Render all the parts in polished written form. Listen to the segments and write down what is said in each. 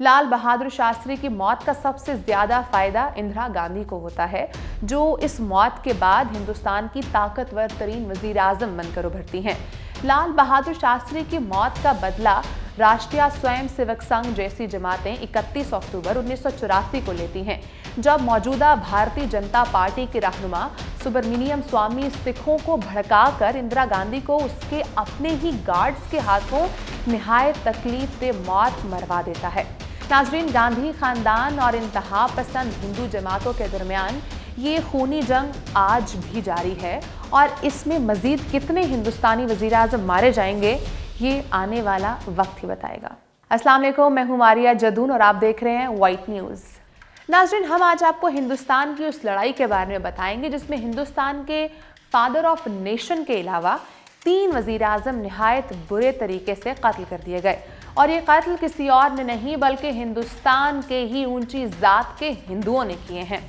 लाल बहादुर शास्त्री की मौत का सबसे ज्यादा फायदा इंदिरा गांधी को होता है, जो इस मौत के बाद हिंदुस्तान की ताकतवर तरीन वजीर आजम बनकर उभरती हैं। लाल बहादुर शास्त्री की मौत का बदला राष्ट्रीय स्वयंसेवक संघ जैसी जमातें 31 अक्टूबर 1984 को लेती हैं, जब मौजूदा भारतीय जनता पार्टी के रहनुमा सुब्रमण्यम स्वामी सिखों को भड़काकर इंदिरा गांधी को उसके अपने ही गार्ड्स के हाथों निहायत तकलीफ दे मौत मरवा देता है। नाजरीन, गांधी खानदान और इंतहा पसंद हिंदू जमातों के दरमियान ये खूनी जंग आज भी जारी है और इसमें मजीद कितने हिंदुस्तानी वजीर आज़म मारे जाएंगे, ये आने वाला वक्त ही बताएगा। अस्सलाम वालेकुम, मैं हूं मारिया जदून और आप देख रहे हैं व्हाइट न्यूज़। नाजरीन, हम आज आपको हिंदुस्तान की उस लड़ाई के बारे में बताएंगे जिसमें हिंदुस्तान के फादर ऑफ नेशन के अलावा 3 वजीर आज़म निहायत बुरे तरीके से कत्ल कर दिए गए, और ये कत्ल किसी और ने नहीं बल्कि हिंदुस्तान के ही ऊंची जात के हिंदुओं ने किए हैं।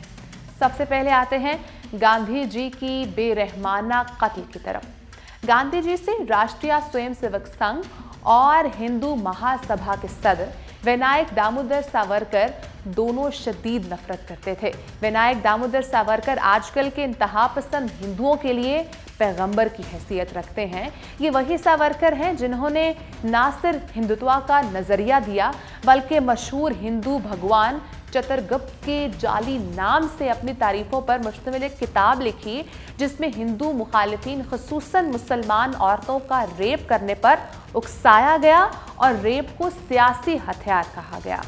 सबसे पहले आते हैं गांधी जी की बेरहमाना कत्ल की तरफ। गांधी जी से राष्ट्रीय स्वयंसेवक संघ और हिंदू महासभा के सदर विनायक दामोदर सावरकर दोनों शदीद नफरत करते थे। विनायक दामोदर सावरकर आजकल के इंतहा पसंद हिंदुओं के लिए पैगंबर की हैसियत रखते हैं। ये वही सावरकर हैं जिन्होंने ना सिर्फ हिंदुत्व का नजरिया दिया बल्कि मशहूर हिंदू भगवान चित्रगुप्त के जाली नाम से अपनी तारीफों पर मुश्तमिल एक किताब लिखी, जिसमें हिंदू मुखालिफिन खुसूसन मुसलमान औरतों का रेप करने पर उकसाया गया और रेप को सियासी हथियार कहा गया।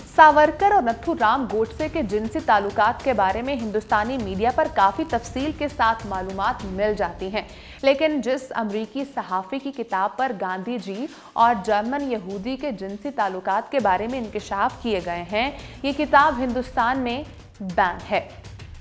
सावरकर और नथुराम गोडसे के जिनसी ताल्लुकात के बारे में हिंदुस्तानी मीडिया पर काफ़ी तफसील के साथ मालूमात मिल जाती हैं, लेकिन जिस अमरीकी सहाफ़ी की किताब पर गांधी जी और जर्मन यहूदी के जिनसी ताल्लुकात के बारे में इंकशाफ किए गए हैं, ये किताब हिंदुस्तान में बैन है।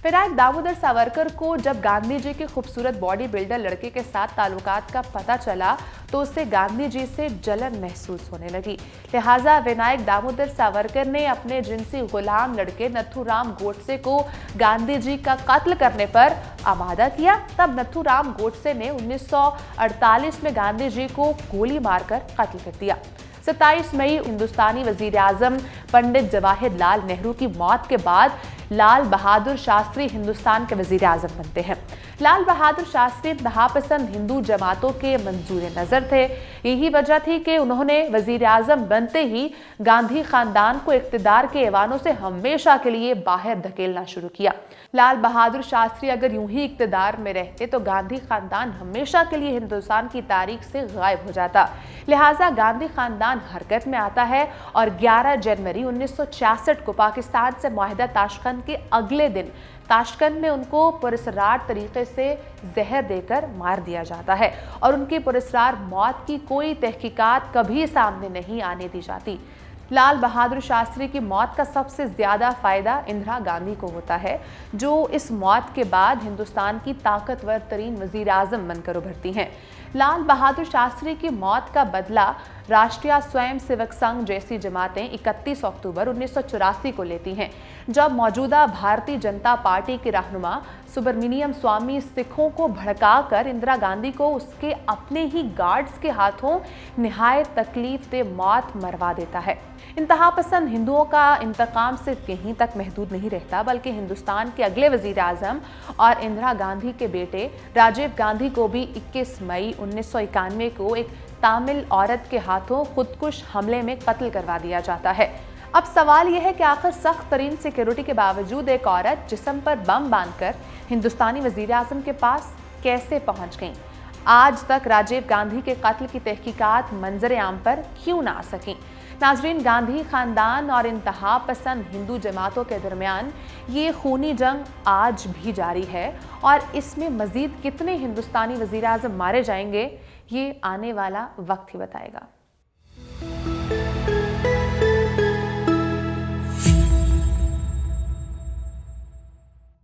विनायक दामोदर सावरकर को जब गांधी जी के खूबसूरत बॉडी बिल्डर लड़के के साथ ताल्लुकात का पता चला तो उसे गांधी जी से जलन महसूस होने लगी। लिहाजा विनायक दामोदर सावरकर ने अपने जिनसी गुलाम लड़के नथुराम गोडसे को गांधी जी का कत्ल करने पर आमादा किया। तब नथुराम गोडसे ने 1948 में गांधी जी को गोली मारकर कत्ल कर दिया। 27 मई हिंदुस्तानी वजीर आजम पंडित जवाहरलाल नेहरू की मौत के बाद लाल बहादुर शास्त्री हिंदुस्तान के वजीर आजम बनते हैं। लाल बहादुर शास्त्री इंतहापसंद हिंदू जमातों के मंजूर नजर थे। यही वजह थी कि उन्होंने वजीर आजम बनते ही गांधी खानदान को इख्तिदार के ऐवानों से हमेशा के लिए बाहर धकेलना शुरू किया। लाल बहादुर शास्त्री अगर यूं ही इख्तिदार में रहते तो गांधी खानदान हमेशा के लिए हिंदुस्तान की तारीख से गायब हो जाता। लिहाजा गांधी खानदान हरकत में आता है और 11 जनवरी 1966 को पाकिस्तान से मुआहिदा ताशकंद के अगले दिन ताशकंद में उनको पुरस्कार तरीके से जहर देकर मार दिया जाता है और उनकी पुरस्कार मौत की कोई तहकीकात कभी सामने नहीं आने दी जाती। लाल बहादुर शास्त्री की मौत का सबसे ज्यादा फायदा इंदिरा गांधी को होता है, जो इस मौत के बाद हिंदुस्तान की ताकतवर तरीन वजीर आजम बनकर उभरती हैं। लाल बहादुर शास्त्री की मौत का बदला राष्ट्रीय स्वयंसेवक संघ जैसी जमातें 31 अक्टूबर 1984 को लेती हैं, जब मौजूदा भारतीय जनता पार्टी के रहनुमा सुब्रमण्यम स्वामी सिखों को भड़काकर इंदिरा गांधी को उसके अपने ही गार्ड्स के हाथों निहायत तकलीफ दे मौत मरवा देता है। इंतहा पसंद हिंदुओं का इंतकाम सिर्फ यहीं तक महदूद नहीं रहता बल्कि हिंदुस्तान के अगले वजीर आजम और इंदिरा गांधी के बेटे राजीव गांधी को भी 21 मई 1991 को एक तामिल औरत के हाथों खुदकुश हमले में कत्ल करवा दिया जाता है। अब सवाल यह है कि आखिर सख्त तरीन सिक्योरिटी के बावजूद एक औरत जिस्म पर बम बांधकर हिंदुस्तानी वजीर आजम के पास कैसे पहुंच गई? आज तक राजीव गांधी के कत्ल की तहकीकात मंजर आम पर क्यों ना आ सकी? नाजरीन, गांधी खानदान और इंतहा पसंद हिंदू जमातों के दरमियान ये खूनी जंग आज भी जारी है और इसमें मजीद कितने हिंदुस्तानी वजीर आज़म मारे जाएंगे, ये आने वाला वक्त ही बताएगा।